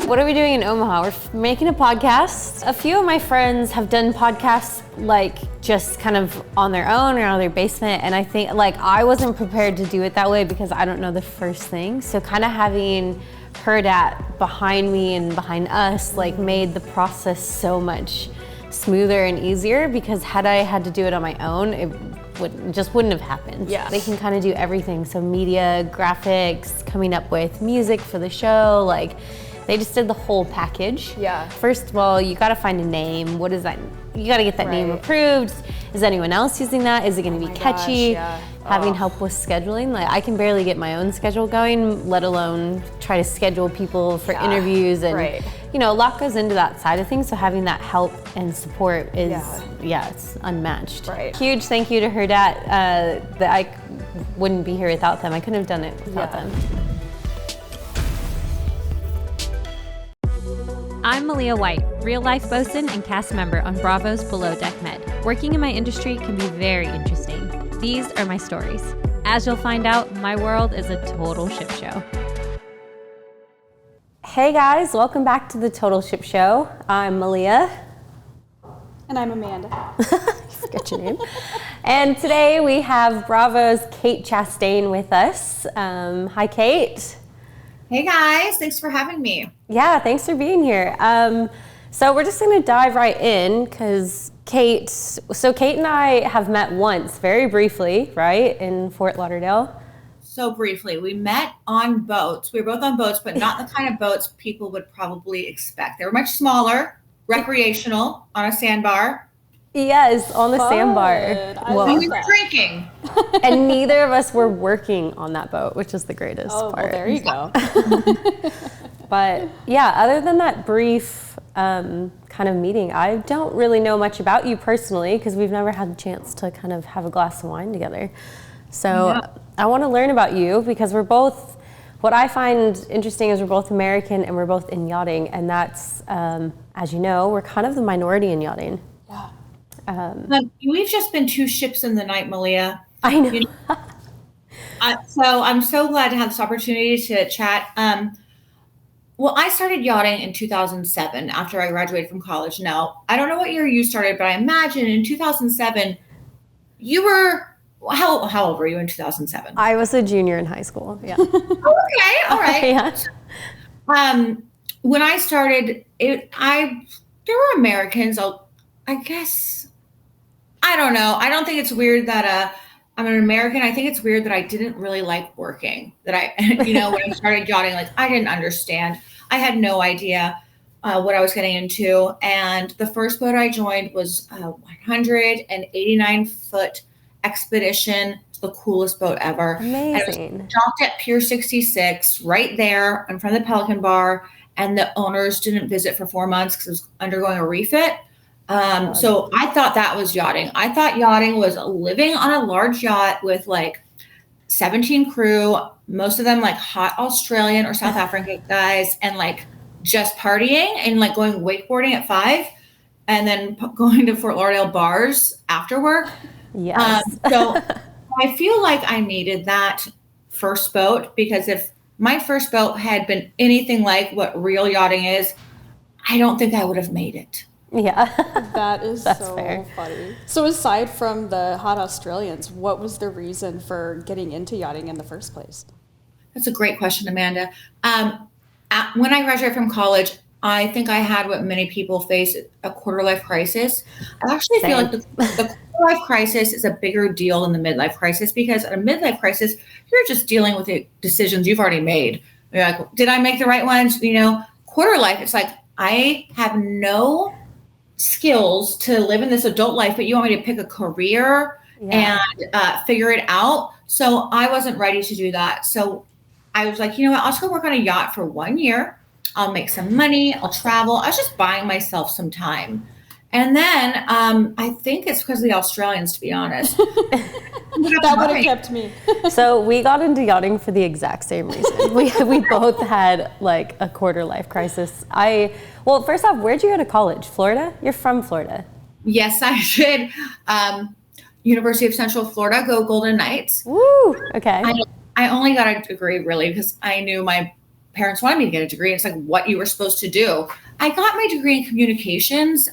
What are we doing in Omaha? We're making a podcast. A few of my friends have done podcasts like just kind of on their own or out of their basement, and I think like I wasn't prepared to do it that way because I don't know the first thing. So kind of having Hurrdat behind me and behind us like made the process so much smoother and easier, because had I had to do it on my own, it wouldn't have happened. Yeah. They can kind of do everything. So media, graphics, coming up with music for the show, like they just did the whole package. Yeah. First of all, you gotta find a name. What is that? You gotta get that name approved. Is anyone else using that? Is it gonna be catchy? Gosh, yeah. Having help with scheduling. Like I can barely get my own schedule going, let alone try to schedule people for interviews, and you know, a lot goes into that side of things. So having that help and support is, it's unmatched. Right. Huge thank you to Hurrdat. That I wouldn't be here without them. I couldn't have done it without them. I'm Malia White, real-life bosun and cast member on Bravo's Below Deck Med. Working in my industry can be very interesting. These are my stories. As you'll find out, my world is a total ship show. Hey guys, welcome back to the Total Ship Show. I'm Malia. And I'm Amanda. Forget your name. And today we have Bravo's Kate Chastain with us. Hi, Kate. Hey guys, thanks for having me. Yeah, thanks for being here. So we're just gonna dive right in because Kate and I have met once, very briefly, right, in Fort Lauderdale. So briefly, we met on boats. We were both on boats, but not the kind of boats people would probably expect. They were much smaller, recreational, on a sandbar. Yes, on the sandbar. And we were drinking. And neither of us were working on that boat, which is the greatest part. Well, there you go. But yeah, other than that brief kind of meeting, I don't really know much about you personally because we've never had the chance to kind of have a glass of wine together. So I want to learn about you because we're both, what I find interesting is we're both American and we're both in yachting, and that's, as you know, we're kind of the minority in yachting. Yeah. We've just been two ships in the night, Malia. I know. So I'm so glad to have this opportunity to chat. Well, I started yachting in 2007 after I graduated from college. Now, I don't know what year you started, but I imagine in 2007, you were, how old were you in 2007? I was a junior in high school, yeah. Okay, all right. Yeah. When I started, there were Americans, I guess, I don't know. I don't think it's weird that I'm an American. I think it's weird that I didn't really like working. That when I started yachting, like I didn't understand. I had no idea what I was getting into. And the first boat I joined was a 189-foot expedition. It's the coolest boat ever. Amazing. And it was docked at Pier 66, right there in front of the Pelican Bar. And the owners didn't visit for 4 months because it was undergoing a refit. So I thought that was yachting. I thought yachting was living on a large yacht with like 17 crew, most of them like hot Australian or South African guys, and like just partying and like going wakeboarding at 5 and then going to Fort Lauderdale bars after work. Yes. So I feel like I needed that first boat, because if my first boat had been anything like what real yachting is, I don't think I would have made it. Yeah. That is That's so fair. funny. So aside from the hot Australians, what was the reason for getting into yachting in the first place? That's a great question, Amanda. When I graduated from college, I think I had what many people face, a quarter-life crisis. I actually feel like the quarter-life crisis is a bigger deal than the midlife crisis, because at a midlife crisis, you're just dealing with the decisions you've already made. You're like, did I make the right ones? Quarter life, it's like, I have no skills to live in this adult life, but you want me to pick a career and figure it out. So I wasn't ready to do that. So I was like, I'll just go work on a yacht for 1 year. I'll make some money. I'll travel. I was just buying myself some time. And then I think it's because of the Australians, to be honest. That would have kept me. So we got into yachting for the exact same reason. We both had like a quarter life crisis. Well, first off, where'd you go to college? Florida? You're from Florida. Yes, I did. University of Central Florida, go Golden Knights. Woo! Okay. I only got a degree really because I knew my parents wanted me to get a degree. It's like what you were supposed to do. I got my degree in communications.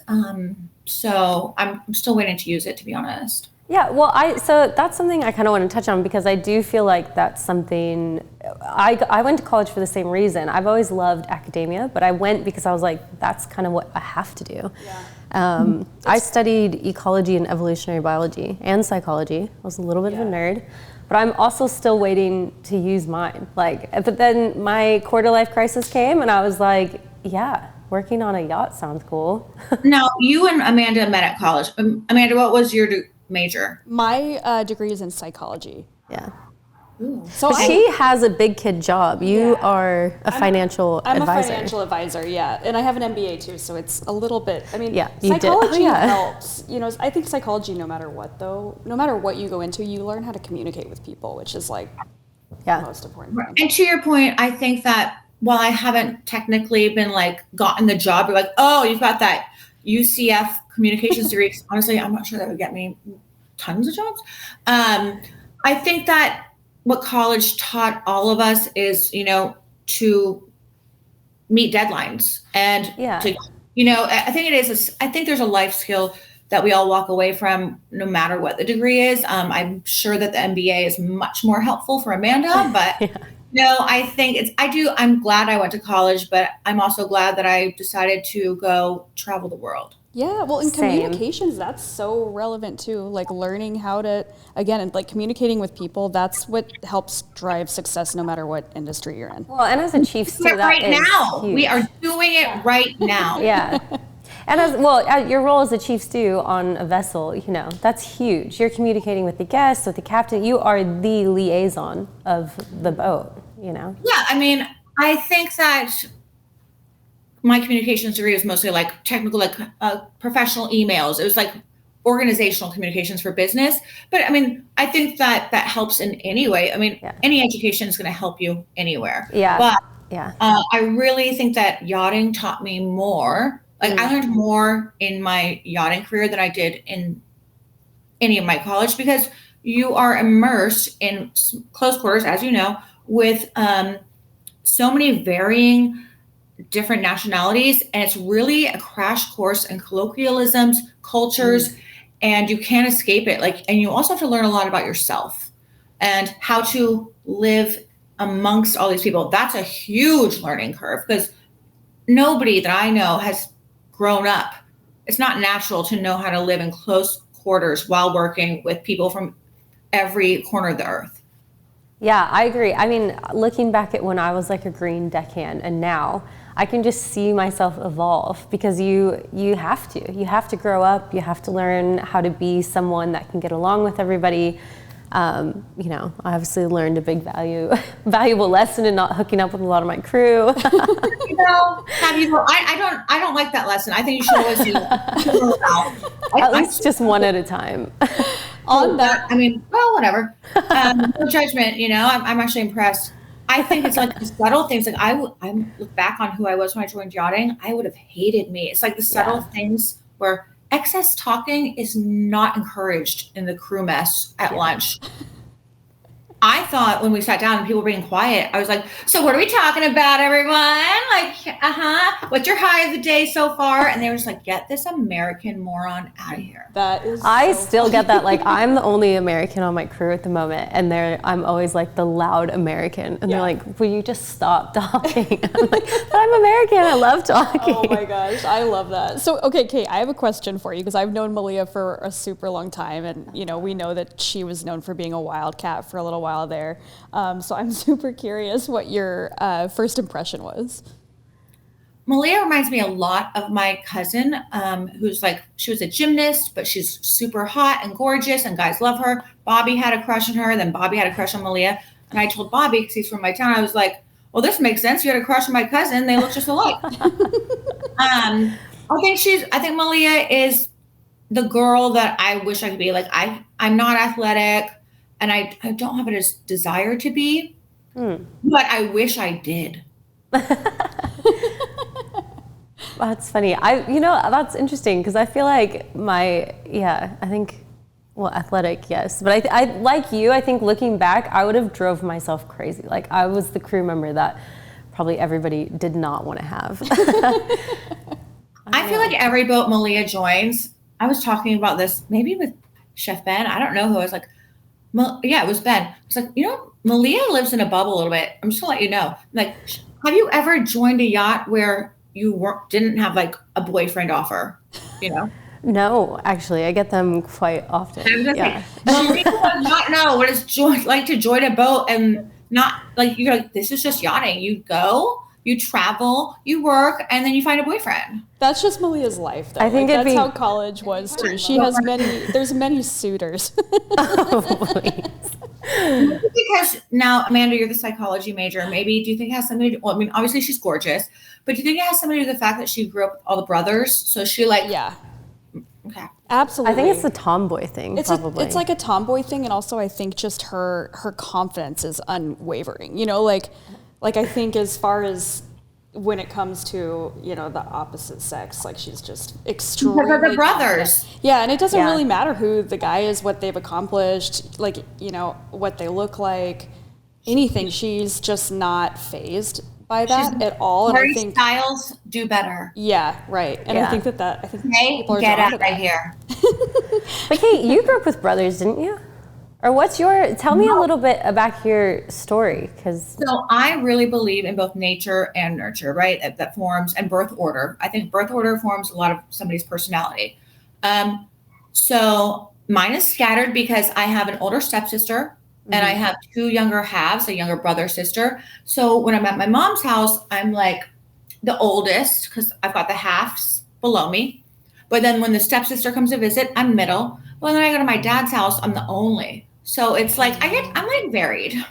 So I'm still waiting to use it, to be honest. Yeah, well, so that's something I kind of want to touch on, because I do feel like that's something, I went to college for the same reason. I've always loved academia, but I went because I was like, that's kind of what I have to do. Yeah. I studied ecology and evolutionary biology and psychology. I was a little bit of a nerd, but I'm also still waiting to use mine. But then my quarter life crisis came and I was like, yeah, working on a yacht sounds cool. Now, you and Amanda met at college. Amanda, what was your major? My degree is in psychology. Yeah. Ooh. So she has a big kid job. You are a financial advisor. I'm a financial advisor, yeah. And I have an MBA too, so it's a little bit, I mean, you psychology helps. You know, I think psychology, no matter what though, no matter what you go into, you learn how to communicate with people, which is like the most important thing. And to your point, I think that while I haven't technically been like gotten the job, you're like, oh, you've got that UCF communications degree. Honestly, I'm not sure that would get me tons of jobs. I think that what college taught all of us is, you know, to meet deadlines and to, you know, I think I think there's a life skill that we all walk away from no matter what the degree is. I'm sure that the MBA is much more helpful for Amanda, but no, I think I'm glad I went to college, but I'm also glad that I decided to go travel the world. Yeah, well, in communications, that's so relevant too. Like learning how to, again, like communicating with people, that's what helps drive success no matter what industry you're in. Well, and as a Chief Stew, right now, we are doing it right now. Yeah. And your role as a Chief Stew on a vessel, you know, that's huge. You're communicating with the guests, with the captain. You are the liaison of the boat, you know? Yeah, I mean, I think that my communications degree was mostly like technical, like professional emails. It was like organizational communications for business. But I mean, I think that helps in any way. I mean, any education is going to help you anywhere. Yeah. But I really think that yachting taught me more. Like I learned more in my yachting career than I did in any of my college, because you are immersed in close quarters, as you know, with so many varying different nationalities, and it's really a crash course in colloquialisms, cultures, and you can't escape it. Like, and you also have to learn a lot about yourself and how to live amongst all these people. That's a huge learning curve, because nobody that I know has grown up. It's not natural to know how to live in close quarters while working with people from every corner of the earth. Yeah, I agree. I mean, looking back at when I was like a green deckhand and now, I can just see myself evolve, because you have to grow up. You have to learn how to be someone that can get along with everybody. You know, I obviously learned a big valuable lesson in not hooking up with a lot of my crew. You know, I don't like that lesson. I think you should always do at least just one at a time. On that, I mean, well, whatever. No judgment. You know, I'm actually impressed. I think it's like the subtle things. Like I look back on who I was when I joined yachting. I would have hated me. It's like the subtle things where excess talking is not encouraged in the crew mess at lunch. I thought when we sat down and people were being quiet, I was like, so what are we talking about, everyone? Like, what's your high of the day so far? And they were just like, get this American moron out of here. That is I still get that. Like, I'm the only American on my crew at the moment, and I'm always like the loud American. And they're like, will you just stop talking? I'm like, but I'm American, I love talking. Oh my gosh, I love that. So, okay, Kate, I have a question for you, because I've known Malia for a super long time, and you know, we know that she was known for being a wildcat for a little while there. So I'm super curious what your first impression was. Malia reminds me a lot of my cousin, who's like, she was a gymnast, but she's super hot and gorgeous and guys love her. Bobby had a crush on her. Then Bobby had a crush on Malia. And I told Bobby, because he's from my town, I was like, well, this makes sense. You had a crush on my cousin. They look just alike. I think Malia is the girl that I wish I could be. Like, I'm not athletic. And I don't have a desire to be, but I wish I did. That's funny. That's interesting, because I feel like athletic, yes. But I like you, I think looking back, I would have drove myself crazy. Like, I was the crew member that probably everybody did not want to have. I feel like every boat Malia joins, I was talking about this maybe with Chef Ben. I don't know who. I was like, yeah, it was Ben. It's like, Malia lives in a bubble a little bit. I'm just gonna let you know. Like, have you ever joined a yacht where you didn't have like a boyfriend offer? No, actually, I get them quite often. Yeah. Malia does not know what it's like to join a boat and not like you're like, this is just yachting. You go, you travel, you work, and then you find a boyfriend. That's just Malia's life, though. I think that's how college was too. She has there's many suitors. Oh, please. Because now, Amanda, you're the psychology major. Maybe do you think it has something to do? Well, I mean, obviously she's gorgeous, but do you think it has something to do with the fact that she grew up with all the brothers? So she yeah. Okay. Absolutely. I think it's the tomboy thing, probably. It's like a tomboy thing, and also I think just her confidence is unwavering. Like I think as far as when it comes to, the opposite sex, like she's just extremely because of the brothers. confident. Yeah, and it doesn't really matter who the guy is, what they've accomplished, like, what they look like, anything. She's just not fazed by that at all. And I think Styles do better. Yeah, right. And I think I think people are get drawn out to right that. here. But Kate, you grew up with brothers, didn't you? Or tell me a little bit about your story, because. So I really believe in both nature and nurture, right? That forms, and birth order. I think birth order forms a lot of somebody's personality. So mine is scattered because I have an older stepsister and I have two younger halves, a younger brother, sister. So when I'm at my mom's house, I'm like the oldest because I've got the halves below me. But then when the stepsister comes to visit, I'm middle. Well, then I go to my dad's house, I'm the only. So it's like I'm like varied.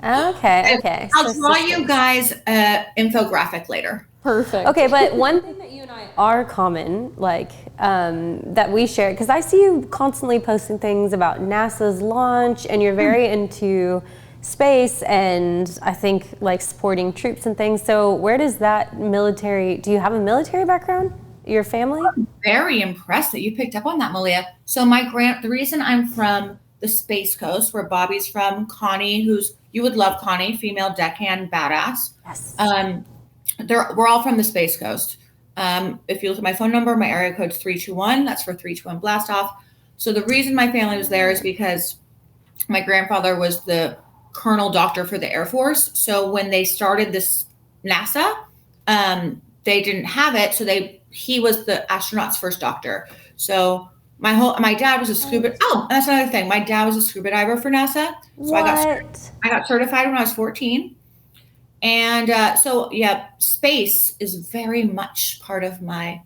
Okay. I'll draw you guys an infographic later. Perfect. Okay, but one thing that you and I are common, like that we share, because I see you constantly posting things about NASA's launch, and you're very into space, and I think like supporting troops and things. So where does that do you have a military background? Your family? I'm very impressed that you picked up on that, Malia. So the reason I'm from the Space Coast, where Bobby's from, Connie, you would love Connie, female deckhand, badass. Yes. We're all from the Space Coast. If you look at my phone number, my area code's 321. That's for 321 blast off. So the reason my family was there is because my grandfather was the colonel doctor for the Air Force. So when they started this NASA, they didn't have it. So he was the astronaut's first doctor. So my dad was a scuba. Oh, that's another thing. My dad was a scuba diver for NASA. So I got certified when I was 14. And so space is very much part of my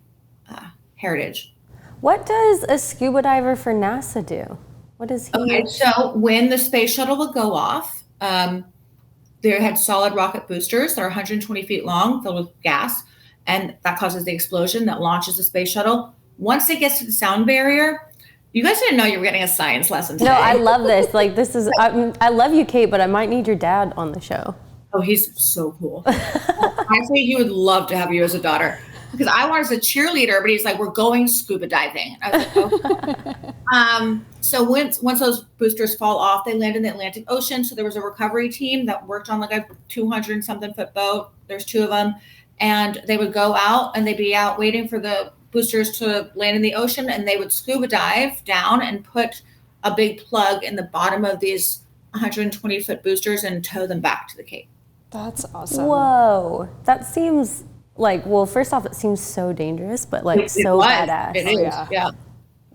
heritage. What does a scuba diver for NASA do? What does he? Okay, so when the space shuttle would go off, they had solid rocket boosters that are 120 feet long, filled with gas, and that causes the explosion that launches the space shuttle. Once it gets to the sound barrier, you guys didn't know you were getting a science lesson today. No, I love this. Like, I love you, Kate, but I might need your dad on the show. Oh, he's so cool. I think he would love to have you as a daughter, because I wanted a cheerleader, but he's like, we're going scuba diving. I was like, oh. So once those boosters fall off, they land in the Atlantic Ocean. So there was a recovery team that worked on like a 200 something foot boat. There's two of them, and they would go out and they'd be out waiting for the boosters to land in the ocean, and they would scuba dive down and put a big plug in the bottom of these 120 foot boosters and tow them back to the Cape. That's awesome. Whoa. That seems like, well, first off, it seems so dangerous, but like so badass. It is, yeah.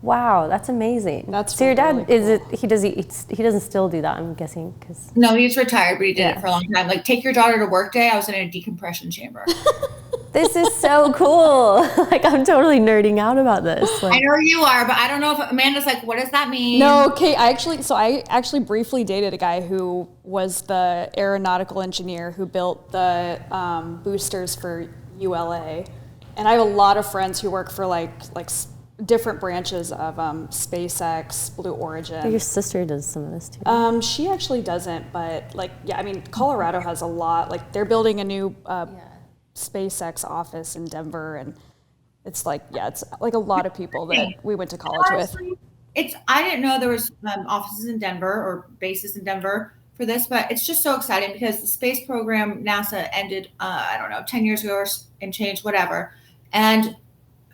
Wow, that's amazing. That's so your dad, really cool. he doesn't still do that, I'm guessing, because. No, he's retired, but he did it for a long time. Like, take your daughter to work day, I was in a decompression chamber. This is so cool. Like, I'm totally nerding out about this. Like, I know you are, but I don't know if Amanda's like, what does that mean? No, okay. I actually briefly dated a guy who was the aeronautical engineer who built the boosters for ULA, and I have a lot of friends who work for like different branches of SpaceX, Blue Origin. your sister does some of this too. She actually doesn't, but I mean, Colorado has a lot. Like, they're building a new SpaceX office in Denver, and it's like a lot of people that we went to college with. I didn't know there was offices in Denver or bases in Denver for this, but it's just so exciting because the space program, NASA ended, 10 years ago and change, whatever. And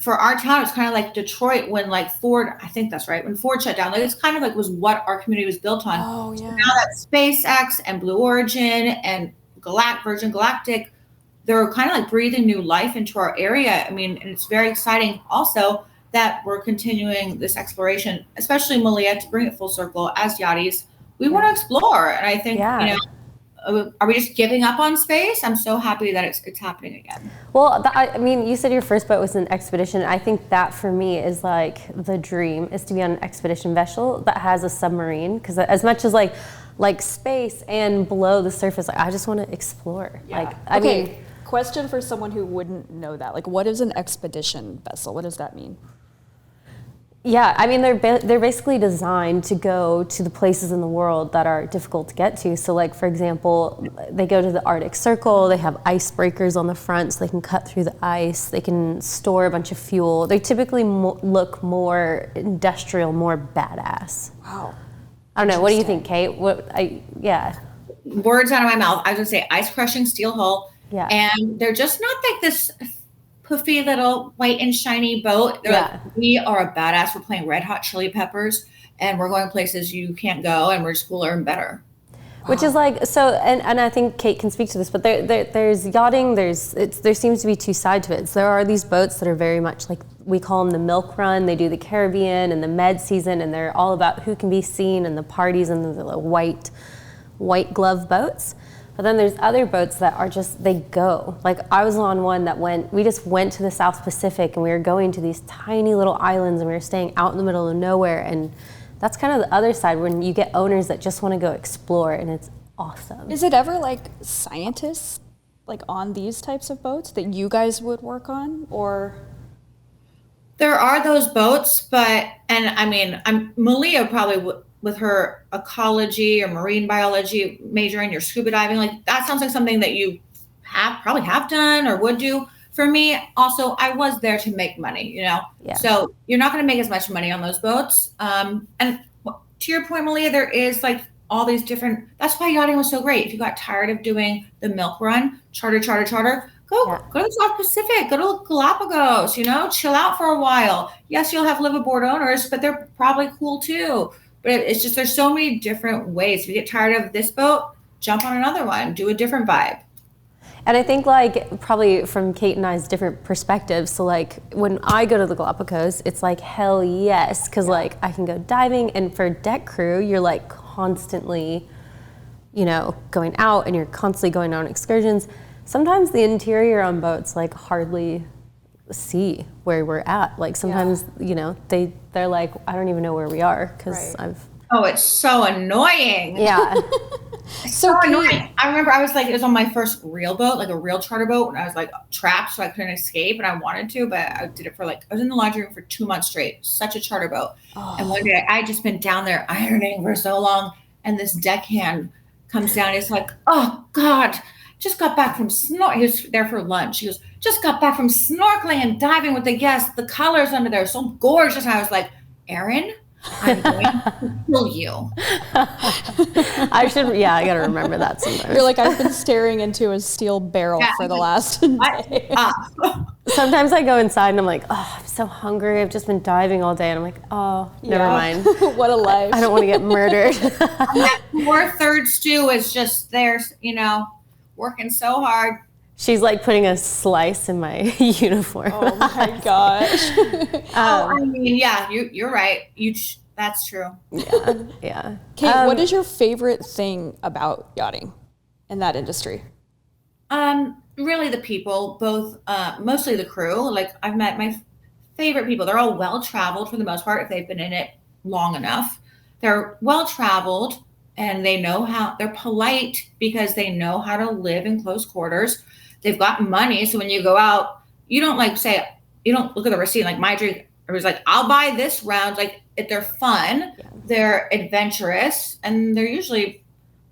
for our town, it's kind of like Detroit when like Ford, I think that's right, when Ford shut down. Like it's kind of like was what our community was built on. Oh, yeah. So now that SpaceX and Blue Origin and Virgin Galactic, they're kind of like breathing new life into our area. I mean, and it's very exciting also that we're continuing this exploration, especially Malia, to bring it full circle as yachties. We want to explore. And I think, are we just giving up on space? I'm so happy that it's happening again. Well, I mean, you said your first boat was an expedition. I think that for me is like the dream, is to be on an expedition vessel that has a submarine. Because as much as like space and below the surface, like, I just want to explore. Yeah. I mean, question for someone who wouldn't know that. Like, what is an expedition vessel? What does that mean? Yeah, I mean, they're basically designed to go to the places in the world that are difficult to get to. So like, for example, they go to the Arctic Circle, they have icebreakers on the front so they can cut through the ice, they can store a bunch of fuel. They typically look more industrial, more badass. Wow. I don't know, what do you think, Kate? Words out of my mouth. I was gonna say ice crushing steel hull. Yeah. And they're just not like this poofy little white and shiny boat. They're like, we are a badass. We're playing Red Hot Chili Peppers and we're going places you can't go and we're just cooler and better. Which is like, so, and I think Kate can speak to this, but there's yachting, there seems to be two sides to it. So there are these boats that are very much like, we call them the milk run. They do the Caribbean and the med season, and they're all about who can be seen and the parties and the white glove boats. But then there's other boats that are just, they go. Like I was on one that we just went to the South Pacific and we were going to these tiny little islands and we were staying out in the middle of nowhere. And that's kind of the other side when you get owners that just want to go explore, and it's awesome. Is it ever like scientists like on these types of boats that you guys would work on, or? There are those boats, and I mean, Malia probably with her ecology or marine biology major in your scuba diving, like that sounds like something that you probably have done or would do. For me, also, I was there to make money, Yeah. So you're not going to make as much money on those boats. And to your point, Malia, there is like all these different, that's why yachting was so great. If you got tired of doing the milk run, charter, go to the South Pacific, go to Galapagos, chill out for a while. Yes, you'll have live aboard owners, but they're probably cool too. But it's just, there's so many different ways. If you get tired of this boat, jump on another one, do a different vibe. And I think like probably from Kate and I's different perspectives. So like when I go to the Galapagos, it's like, hell yes. Cause like I can go diving, and for deck crew, you're like constantly, going out and you're constantly going on excursions. Sometimes the interior on boats like hardly see where we're at. Like sometimes, they're like, I don't even know where we are because Oh, it's so annoying. Yeah. so annoying. I remember it was on my first real boat, like a real charter boat, and I was like trapped, so I couldn't escape, and I wanted to, but I did it for I was in the laundry room for 2 months straight. Such a charter boat. Oh. And one day I just been down there ironing for so long, and this deckhand comes down. He's like, oh God, just got back from snorkeling. He was there for lunch. He goes, just got back from snorkeling and diving with the guests. The colors under there are so gorgeous. And I was like, Erin, I'm going to kill you. I gotta remember that sometimes. You're like, I've been staring into a steel barrel for the last day. Sometimes I go inside and I'm like, oh, I'm so hungry. I've just been diving all day. And I'm like, oh, never mind. What a life. I don't want to get murdered. That poor third stew is just there, working so hard. She's like putting a slice in my uniform. Oh my gosh. You're right. That's true. Yeah. Kate, what is your favorite thing about yachting in that industry? Really the people, both, mostly the crew. Like I've met my favorite people. They're all well-traveled for the most part if they've been in it long enough. They're well-traveled and they know how, they're polite because they know how to live in close quarters. They've got money. So when you go out, you don't you don't look at the receipt. Like my drink, I was like, I'll buy this round. Like they're fun, they're adventurous, and they're usually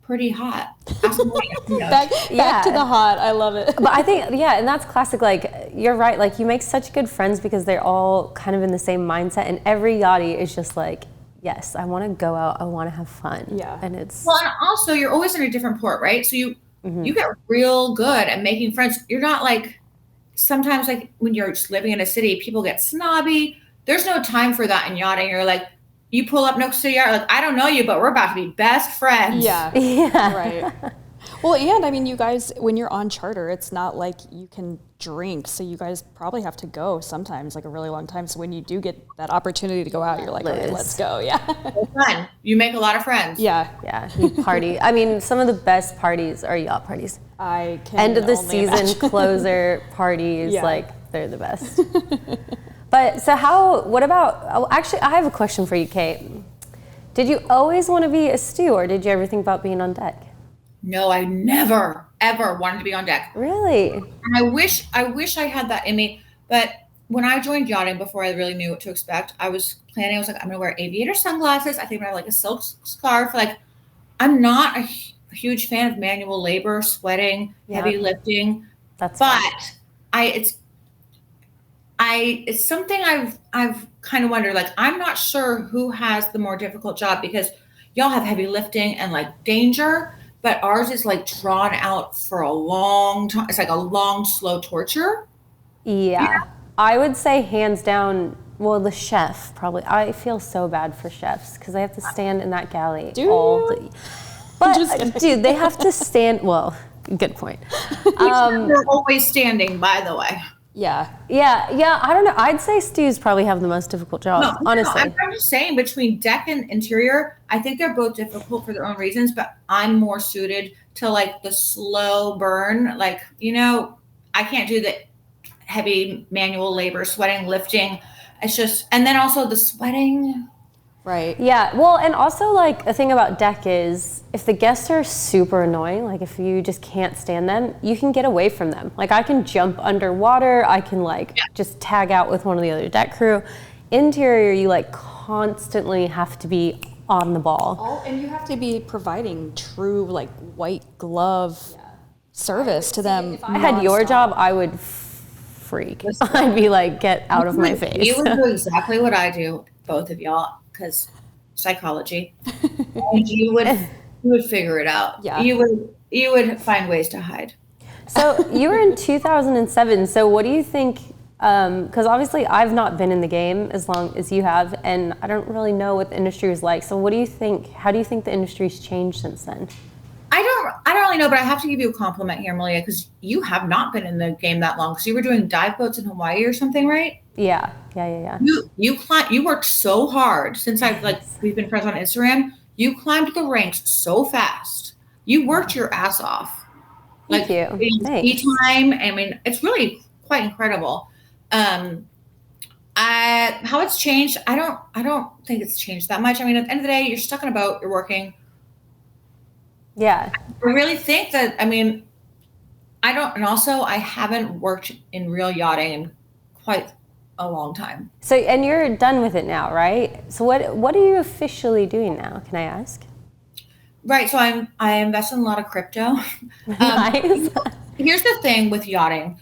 pretty hot. Back to the hot. I love it. But I think, and that's classic. Like you're right. Like you make such good friends because they're all kind of in the same mindset, and every yachty is just like, yes, I want to go out. I want to have fun. Yeah. And it's Well, and also you're always in a different port, right? So you get real good at making friends. You're not like, sometimes like when you're just living in a city, people get snobby. There's no time for that in yachting. You're like, you pull up next to the yacht, like, I don't know you, but we're about to be best friends. Yeah. yeah. Right. Well, and I mean, you guys, when you're on charter, it's not like you can drink. So you guys probably have to go sometimes, like a really long time. So when you do get that opportunity to go out, you're like, okay, Liz. let's go. Yeah. It's fun. You make a lot of friends. Yeah. Yeah, you party. I mean, some of the best parties are yacht parties. I can End of the only season imagine. closer parties, Yeah. like they're the best. But so what about, actually, I have a question for you, Kate. Did you always want to be a stew, or did you ever think about being on deck? No, I never, ever wanted to be on deck. Really? And I wish I had that in me. But when I joined yachting, before I really knew what to expect, I was like, I'm going to wear aviator sunglasses. I think I'm going to have like a silk scarf. Like, I'm not a huge fan of manual labor, sweating, heavy lifting. That's but fun. it's something I've kind of wondered. Like, I'm not sure who has the more difficult job, because y'all have heavy lifting and like danger, but ours is like drawn out for a long time. It's like a long, slow torture. Yeah. I would say hands down, well, the chef probably. I feel so bad for chefs because they have to stand in that galley all day. But dude, they have to stand, well, good point. They're always standing, by the way. Yeah. Yeah, I don't know. I'd say stews probably have the most difficult job, honestly. I'm just saying, between deck and interior, I think they're both difficult for their own reasons, but I'm more suited to like the slow burn. Like, I can't do the heavy manual labor, sweating, lifting. It's just, and then also the sweating. Right. Yeah, well, and also like a thing about deck is if the guests are super annoying, like if you just can't stand them, you can get away from them. Like I can jump underwater, I can just tag out with one of the other deck crew. Interior, you like constantly have to be on the ball. And you have to be providing true like white glove service to them. If I had your job, I would freak. I'd be like, get out of my face. You would do exactly what I do, both of y'all, because psychology. And you would figure it out. Yeah. You would find ways to hide. So you were in 2007. So what do you think? Because obviously I've not been in the game as long as you have, and I don't really know what the industry is like. So what do you think? How do you think the industry's changed since then? I don't really know, but I have to give you a compliment here, Malia, because you have not been in the game that long. Because you were doing dive boats in Hawaii or something, right? Yeah. You worked so hard since we've been friends on Instagram. You climbed the ranks so fast. You worked your ass off. Thank you. Thanks. Time. I mean, it's really quite incredible. How it's changed, I don't think it's changed that much. I mean, at the end of the day, you're stuck in a boat, you're working. Yeah. I really think that, and also I haven't worked in real yachting in quite a long time. So, and you're done with it now, right? So what are you officially doing now? Can I ask? Right. So I invest in a lot of crypto. Nice. Here's the thing with yachting.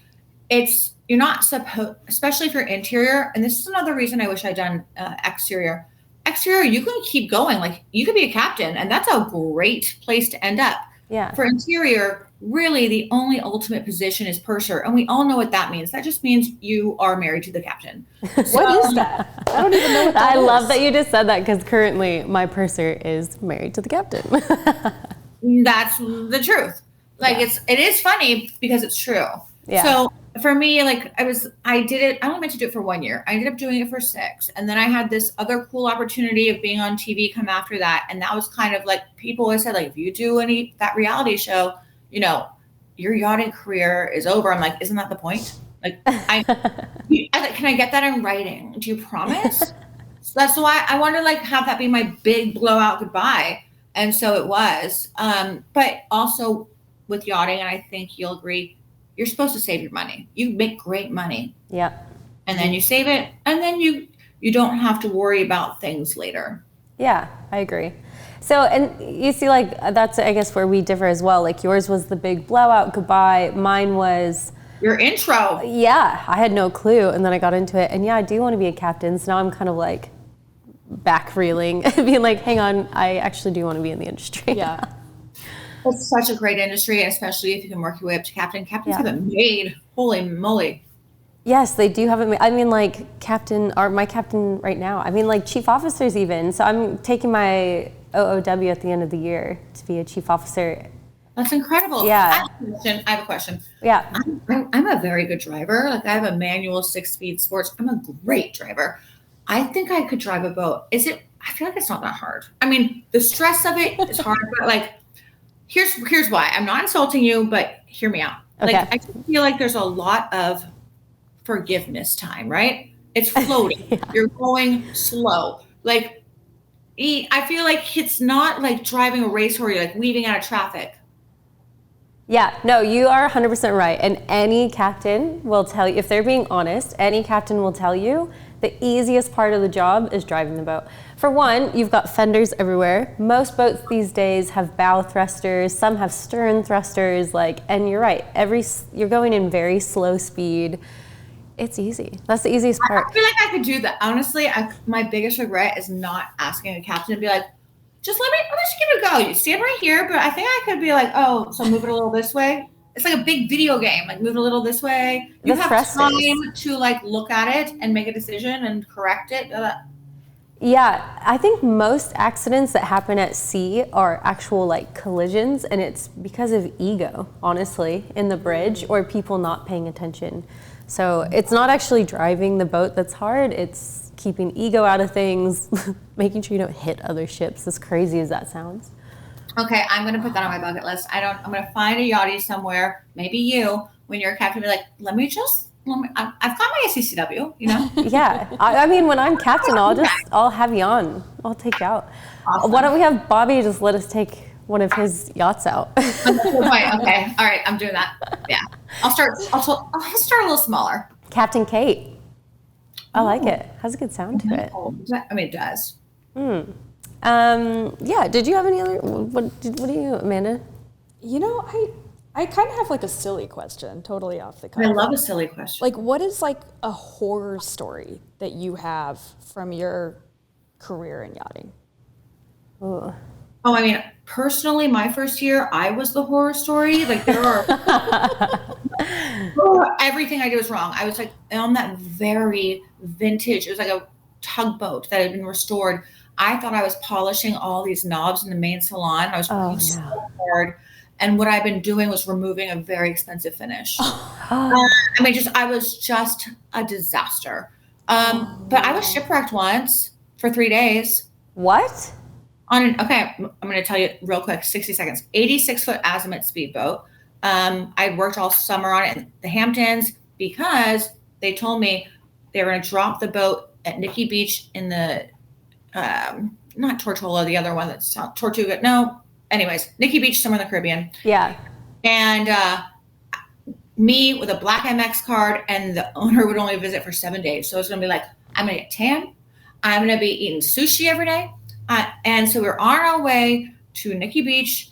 You're not supposed, especially if you're interior, and this is another reason I wish I'd done exterior. Exterior, you can keep going. Like, you could be a captain, and that's a great place to end up. Yeah. For interior, really the only ultimate position is purser, and we all know what that means. That just means you are married to the captain. What is that? I don't even know what that is. I love that you just said that, because currently my purser is married to the captain. That's the truth. Like, it is funny because it's true. Yeah. So for me, like I did it, I only meant to do it for 1 year. I ended up doing it for 6. And then I had this other cool opportunity of being on TV come after that. And that was kind of like, people always said, like, if you do that reality show, your yachting career is over. I'm like, isn't that the point? Like, I can I get that in writing? Do you promise? So that's why I want to have that be my big blowout goodbye. And so it was, but also with yachting, and I think you'll agree, you're supposed to save your money. You make great money. Yep. And then you save it, and then you don't have to worry about things later. Yeah, I agree. So, and you see, that's, I guess, where we differ as well. Like, yours was the big blowout goodbye. Mine was your intro. Yeah, I had no clue, and then I got into it. And yeah, I do want to be a captain. So now I'm kind of back reeling and being like, hang on, I actually do want to be in the industry. Yeah. It's such a great industry, especially if you can work your way up to captain. Captains have it made. Holy moly. Yes, they do have it. I mean, like my captain right now. I mean, like chief officers even. So I'm taking my OOW at the end of the year to be a chief officer. That's incredible. Yeah. I have a question. Yeah. I'm a very good driver. Like I have a manual 6-speed sports. I'm a great driver. I think I could drive a boat. I feel like it's not that hard. I mean, the stress of it is hard, but like, here's why. I'm not insulting you, but hear me out. Okay. Like I feel like there's a lot of forgiveness time, right? It's floating. Yeah. You're going slow. Like, I feel like it's not like driving a race where you're like weaving out of traffic. Yeah, no, you are 100% right. And any captain will tell you, if they're being honest, any captain will tell you the easiest part of the job is driving the boat. For one, you've got fenders everywhere. Most boats these days have bow thrusters, some have stern thrusters, and you're right, you're going in very slow speed. It's easy. That's the easiest part. I feel like I could do that. Honestly, my biggest regret is not asking a captain to be like, just let me just give it a go. You stand right here, but I think I could be like, oh, so move it a little this way. It's like a big video game, like move it a little this way. You have time to like look at it and make a decision and correct it. Yeah, I think most accidents that happen at sea are actual like collisions, and it's because of ego, honestly, in the bridge or people not paying attention. So it's not actually driving the boat that's hard, it's keeping ego out of things, making sure you don't hit other ships, as crazy as that sounds. Okay, I'm going to put that on my bucket list. I'm going to find a yachty somewhere, maybe you, when you're a captain, be like, I've got my SCCW, you know? Yeah, I mean, when I'm captain, I'll have you on. I'll take you out. Awesome. Why don't we have Bobby just let us take one of his yachts out? Okay, all right, I'm doing that. Yeah, I'll start a little smaller. Captain Kate. I like it. Has a good sound to it. I mean, it does. Yeah. Did you have any other? What do you, Amanda? You know, I kind of have like a silly question, totally off the cuff. I love a silly question. Like, what is like a horror story that you have from your career in yachting? Ooh. Oh, I mean, personally, my first year, I was the horror story. Like there are everything I did was wrong. I was like on that very vintage. It was like a tugboat that had been restored. I thought I was polishing all these knobs in the main salon. I was working so hard. And what I've been doing was removing a very expensive finish. I was just a disaster. But I was shipwrecked once for 3 days. What? I'm going to tell you real quick, 60 seconds. 86-foot azimuth speedboat. I worked all summer on it in the Hamptons because they told me they were going to drop the boat at Nikki Beach in the, not Tortola, the other one that's Tortuga. No, anyways, Nikki Beach, somewhere in the Caribbean. Yeah. And me with a black MX card, and the owner would only visit for 7 days. So it's going to be like, I'm going to get tan. I'm going to be eating sushi every day. And so we're on our way to Nikki Beach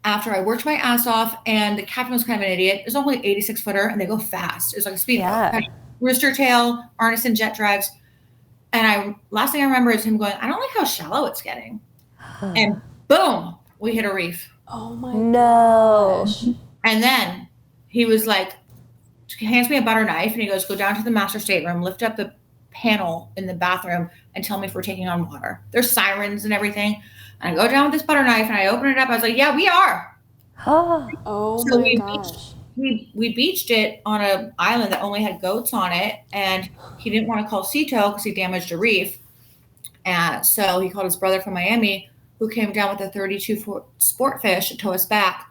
after I worked my ass off, and the captain was kind of an idiot. It was only 86-footer, and they go fast. It was like a speedboat. Yeah. Rooster tail, harness and jet drives. And last thing I remember is him going, I don't like how shallow it's getting. And boom, we hit a reef. Oh my gosh. And then he was like, hands me a butter knife, and he goes, go down to the master stateroom, lift up the panel in the bathroom and tell me if we're taking on water. There's sirens and everything. And I go down with this butter knife and I open it up. I was like, yeah, we are. Oh so my gosh. We beached it on an island that only had goats on it. And he didn't want to call sea tow because he damaged a reef. And so he called his brother from Miami, who came down with a 32-foot sport fish to tow us back.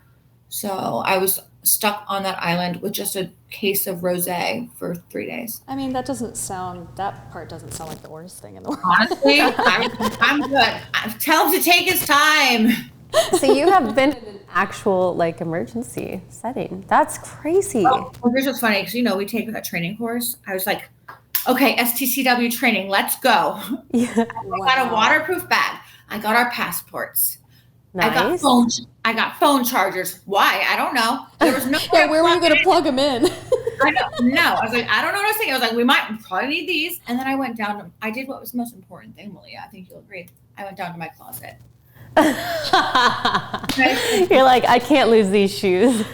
So I was stuck on that island with just a case of rosé for 3 days. I mean, that part doesn't sound like the worst thing in the world. Honestly, I'm good. Tell him to take his time. So you have been in an actual like emergency setting. That's crazy. Oh, well, here's what's funny, because we take that training course. I was like, okay, STCW training, let's go. Yeah. I got a waterproof bag. I got our passports. Nice. I got phone chargers. Why? I don't know. There was no. Yeah, where were you going to plug them in? I was like, I don't know what I was saying. I was like, we might probably need these. And then I went down I did what was the most important thing, Malia. I think you'll agree. I went down to my closet. You're like, I can't lose these shoes.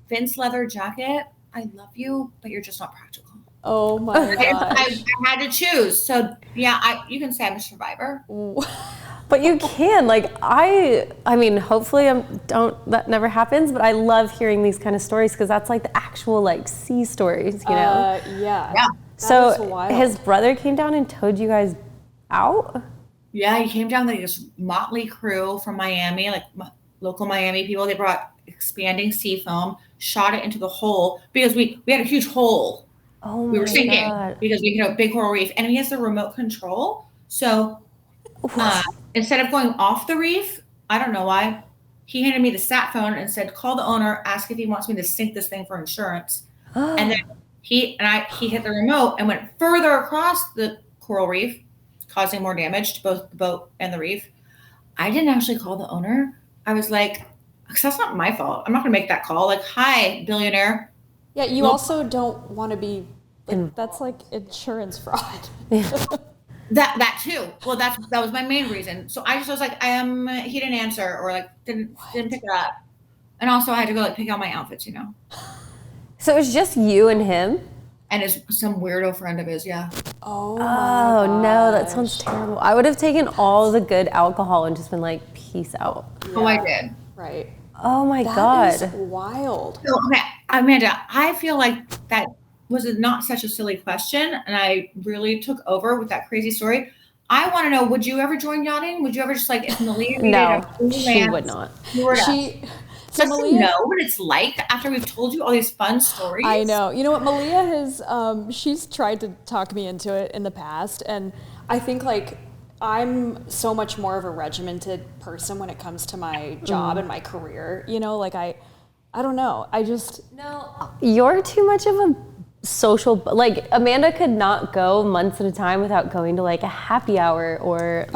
Vince leather jacket. I love you, but you're just not practical. Oh my gosh. I had to choose. So yeah, you can say I'm a survivor. But you can, like, I mean, hopefully that never happens, but I love hearing these kind of stories because that's like the actual like sea stories, you know? Yeah. So his brother came down and towed you guys out? Yeah, he came down like this motley crew from Miami, like local Miami people. They brought expanding sea foam, shot it into the hole because we had a huge hole. Oh my we were sinking God. because we hit a big coral reef, and he has the remote control. So instead of going off the reef, I don't know why, he handed me the sat phone and said, call the owner, ask if he wants me to sink this thing for insurance. And then he hit the remote and went further across the coral reef, causing more damage to both the boat and the reef. I didn't actually call the owner. I was like, because that's not my fault. I'm not going to make that call. Like, hi, billionaire. Yeah, you also don't want to be, like, that's like insurance fraud. That too. Well, that was my main reason. So I was like, he didn't answer or like didn't pick it up. And also I had to go like pick out my outfits, you know. So it was just you and him? And it's some weirdo friend of his, yeah. Oh no, that sounds terrible. I would have taken all the good alcohol and just been like, peace out. Yeah. Oh, I did. Right. Oh my God. That is wild. So, okay, Amanda, I feel like that was not such a silly question, and I really took over with that crazy story. I want to know, would you ever join yachting? Would you ever just like, if Malia No, she would not. Just to know what it's like after we've told you all these fun stories. I know. You know what, Malia has, she's tried to talk me into it in the past, and I think like I'm so much more of a regimented person when it comes to my job and my career. You know, like I don't know. No, you're too much of a social, like Amanda could not go months at a time without going to like a happy hour or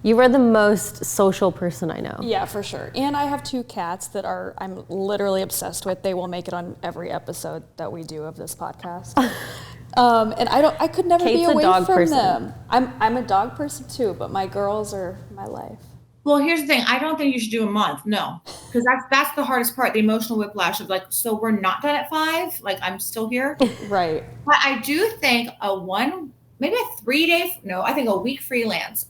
you were the most social person I know. Yeah, for sure. And I have 2 cats that I'm literally obsessed with. They will make it on every episode that we do of this podcast. And I could never Kate's be away a dog from person. them. I'm a dog person too, but my girls are my life. Well, here's the thing. I don't think you should do a month. No, because that's the hardest part. The emotional whiplash of like, so we're not done at 5. Like I'm still here. Right. But I do think maybe a 3-day. No, I think a week freelance.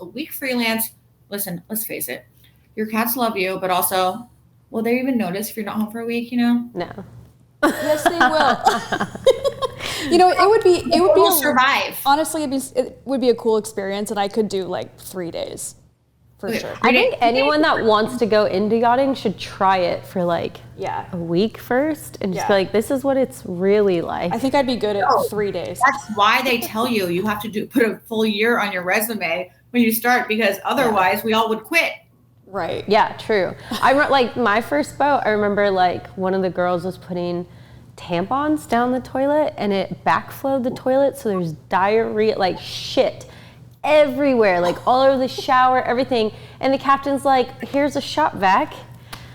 Listen, let's face it. Your cats love you, but also, will they even notice if you're not home for a week? You know? No. Yes, they will. You know, it would be survive. Honestly, it would be a cool experience, and I could do like 3 days. For sure. I think anyone that wants to go into yachting should try it for like a week first and just be like, this is what it's really like. I think I'd be good at 3 days. That's why they tell you have to put a full year on your resume when you start, because otherwise we all would quit. Right. Yeah, true. Like my first boat, I remember like one of the girls was putting tampons down the toilet and it backflowed the toilet, so there's diarrhea, like shit everywhere, like all over the shower, everything. And the captain's like, here's a shop vac.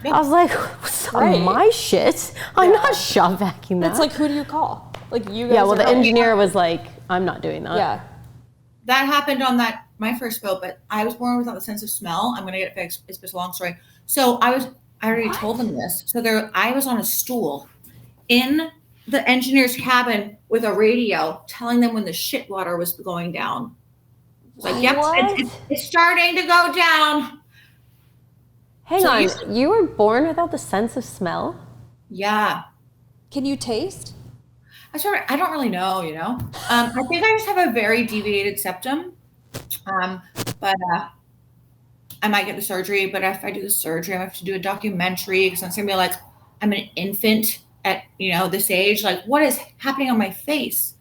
I was like, what's on my shit? I'm not shop vacuuming that. It's like, who do you call? Like you guys. Yeah, well, the engineer was like, I'm not doing that. Yeah. That happened on my first boat, but I was born without the sense of smell. I'm going to get it fixed. It's just a long story. So I already told them this. So I was on a stool in the engineer's cabin with a radio telling them when the shit water was going down. Like, yep, it's starting to go down. Hang on, you were born without the sense of smell? Yeah. Can you taste? I don't really know, you know. I think I just have a very deviated septum. But I might get the surgery. But if I do the surgery, I have to do a documentary because it's gonna be like I'm an infant at this age. Like, what is happening on my face?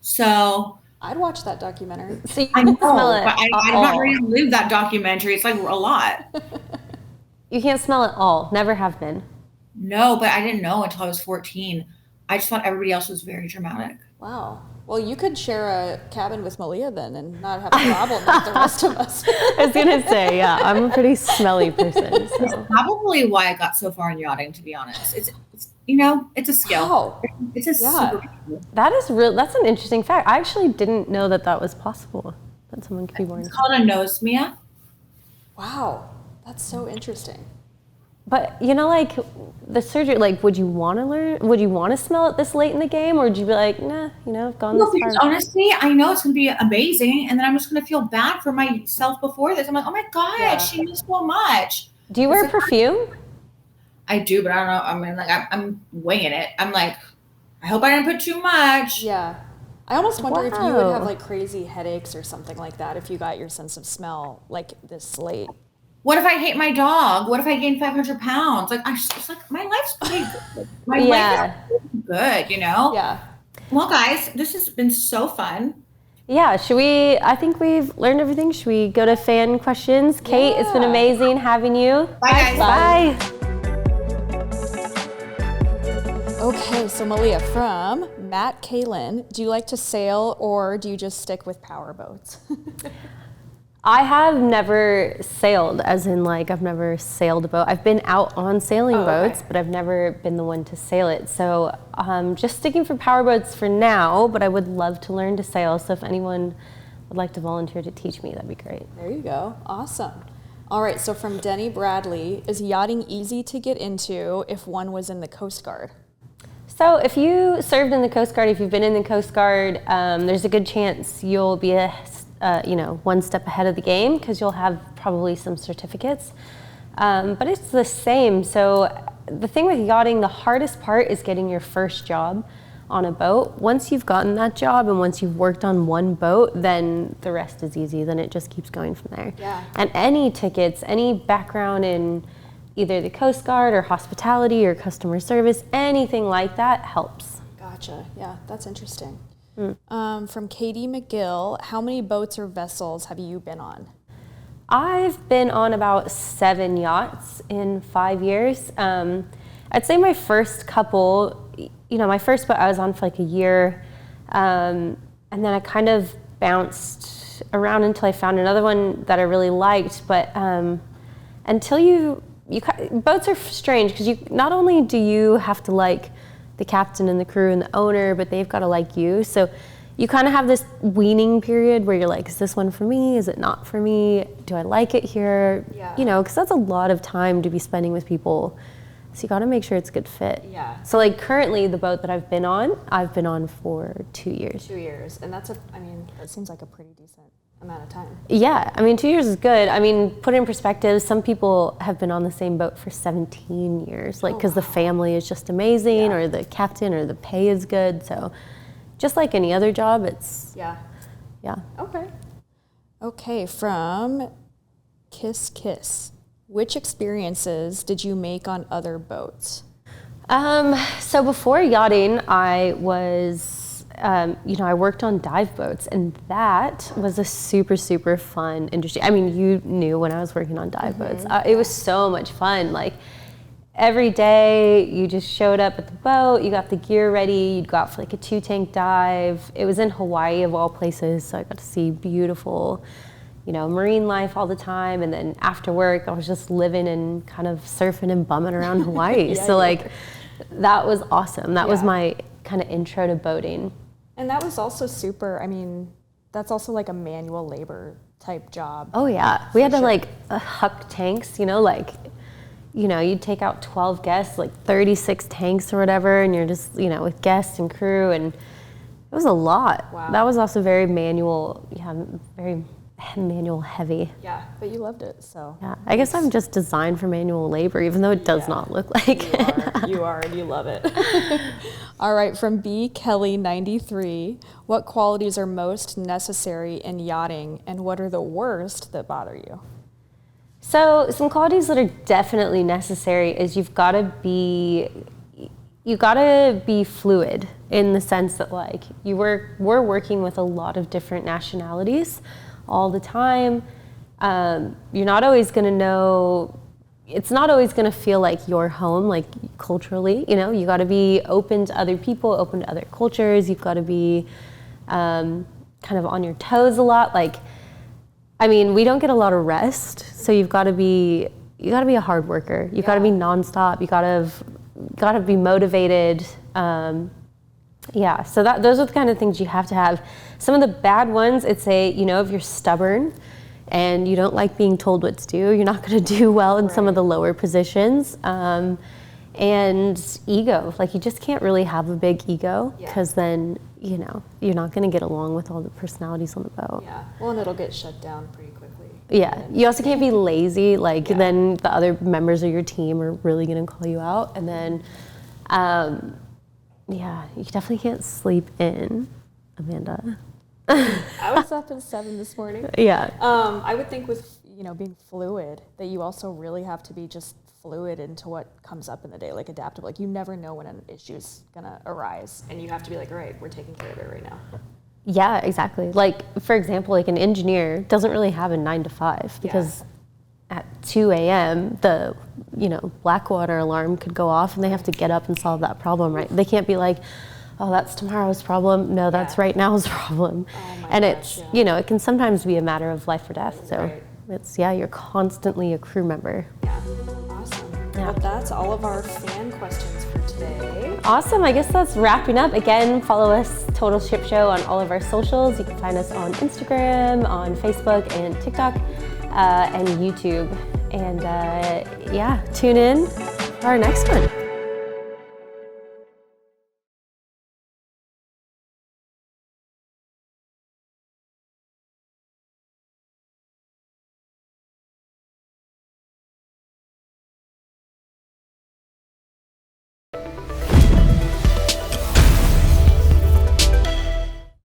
So I'd watch that documentary. So you I know, smell it but I'm not ready to live that documentary. It's like a lot. You can't smell it all. Never have been. No, but I didn't know until I was 14. I just thought everybody else was very dramatic. Wow. Well, you could share a cabin with Malia then and not have a problem with the rest of us. I was gonna say, yeah, I'm a pretty smelly person. So. That's probably why I got so far in yachting, to be honest. It's it's a skill. Wow. It's a super skill. That is real. That's an interesting fact. I actually didn't know that was possible, that someone could be born. It's called anosmia. Wow. That's so interesting. But like the surgery, like, would you want to learn? Would you want to smell it this late in the game, or would you be like, nah, I've gone this Because far? honestly, I know it's going to be amazing, and then I'm just going to feel bad for myself before this. I'm like, oh my God, she knows so much. Do you wear perfume? I do, but I don't know. I mean, like, I'm weighing it. I'm like, I hope I didn't put too much. Yeah. I almost wonder if you would have like crazy headaches or something like that if you got your sense of smell like this late. What if I hate my dog? What if I gain 500 pounds? Like, it's like, my life's pretty good. My life is good, Yeah. Well, guys, this has been so fun. Yeah, I think we've learned everything. Should we go to fan questions? Kate, it's been amazing having you. Bye, guys. Bye. Okay, so Malia, from Matt Kalin, do you like to sail or do you just stick with power boats? I have never sailed, as in like I've never sailed a boat. I've been out on sailing boats, but I've never been the one to sail it. So just sticking for power boats for now, but I would love to learn to sail. So if anyone would like to volunteer to teach me, that'd be great. There you go. Awesome. All right, so from Denny Bradley, is yachting easy to get into if one was in the Coast Guard? So if you served in the Coast Guard, if you've been in the Coast Guard, there's a good chance you'll be one step ahead of the game because you'll have probably some certificates. But it's the same. So the thing with yachting, the hardest part is getting your first job on a boat. Once you've gotten that job and once you've worked on one boat, then the rest is easy. Then it just keeps going from there. Yeah. And any tickets, any background in either the Coast Guard or hospitality or customer service, anything like that helps. Gotcha. Yeah, that's interesting. From Katie McGill, how many boats or vessels have you been on? I've been on about 7 yachts in 5 years. I'd say my first couple, my first boat I was on for like a year, and then I kind of bounced around until I found another one that I really liked. But until boats are strange because not only do you have to like the captain and the crew and the owner, but they've got to like you. So you kind of have this weaning period where you're like, is this one for me? Is it not for me? Do I like it here? Yeah. Because that's a lot of time to be spending with people. So you got to make sure it's a good fit. Yeah. So like currently the boat that I've been on for 2 years. 2 years. And that seems like a pretty decent amount of time. Yeah, 2 years is good. Put it in perspective, some people have been on the same boat for 17 years, because the family is just amazing, or the captain, or the pay is good. So just like any other job, it's... Yeah. Okay. Okay, from Kiss. Which experiences did you make on other boats? So before yachting, I was... I worked on dive boats, and that was a super, super fun industry. You knew when I was working on dive boats. It was so much fun. Like, every day, you just showed up at the boat, you got the gear ready, you'd go out for like a 2-tank dive. It was in Hawaii, of all places, so I got to see beautiful, marine life all the time. And then after work, I was just living and kind of surfing and bumming around Hawaii. That was awesome. That was my kind of intro to boating. And that was also super, that's also like a manual labor type job. Oh yeah, we had to huck tanks, you'd take out 12 guests, 36 tanks or whatever, and you're just, with guests and crew, and it was a lot. Wow. That was also very manual, very manual heavy. Yeah, but you loved it, so. Yeah, I guess I'm just designed for manual labor, even though it does not look like it. You are, and you love it. All right, from B. Kelly 93, what qualities are most necessary in yachting, and what are the worst that bother you? So some qualities that are definitely necessary is you gotta be fluid, in the sense that we're working with a lot of different nationalities all the time. You're not always gonna know, it's not always gonna feel like your home, culturally, you gotta be open to other people, open to other cultures. You've gotta be kind of on your toes a lot. We don't get a lot of rest, so you've gotta be a hard worker. You've gotta be nonstop. You gotta gotta be motivated. Yeah, so those are the kind of things you have to have. Some of the bad ones, it's if you're stubborn and you don't like being told what to do, you're not gonna do well in some of the lower positions. And ego, like you just can't really have a big ego, because then, you're not gonna get along with all the personalities on the boat. Yeah, well, and it'll get shut down pretty quickly. Yeah, you also can't be lazy, then the other members of your team are really gonna call you out. And then, you definitely can't sleep in, Amanda. I was up at 7 this morning. Yeah. I would think with, being fluid, that you also really have to be just fluid into what comes up in the day, like adaptable. Like you never know when an issue is gonna arise, and you have to be like, all right, we're taking care of it right now. Yeah, exactly. Like, for example, like an engineer doesn't really have a 9 to 5, because at 2 a.m. the Blackwater alarm could go off and they have to get up and solve that problem, right? They can't be like, oh, that's tomorrow's problem. No, that's right now's problem. And it's, it can sometimes be a matter of life or death. So it's, you're constantly a crew member. Yeah, awesome. Yeah. Well, that's all of our fan questions for today. Awesome. I guess that's wrapping up. Again, follow us, Total Ship Show, on all of our socials. You can find us on Instagram, on Facebook and TikTok, and YouTube. And tune in for our next one.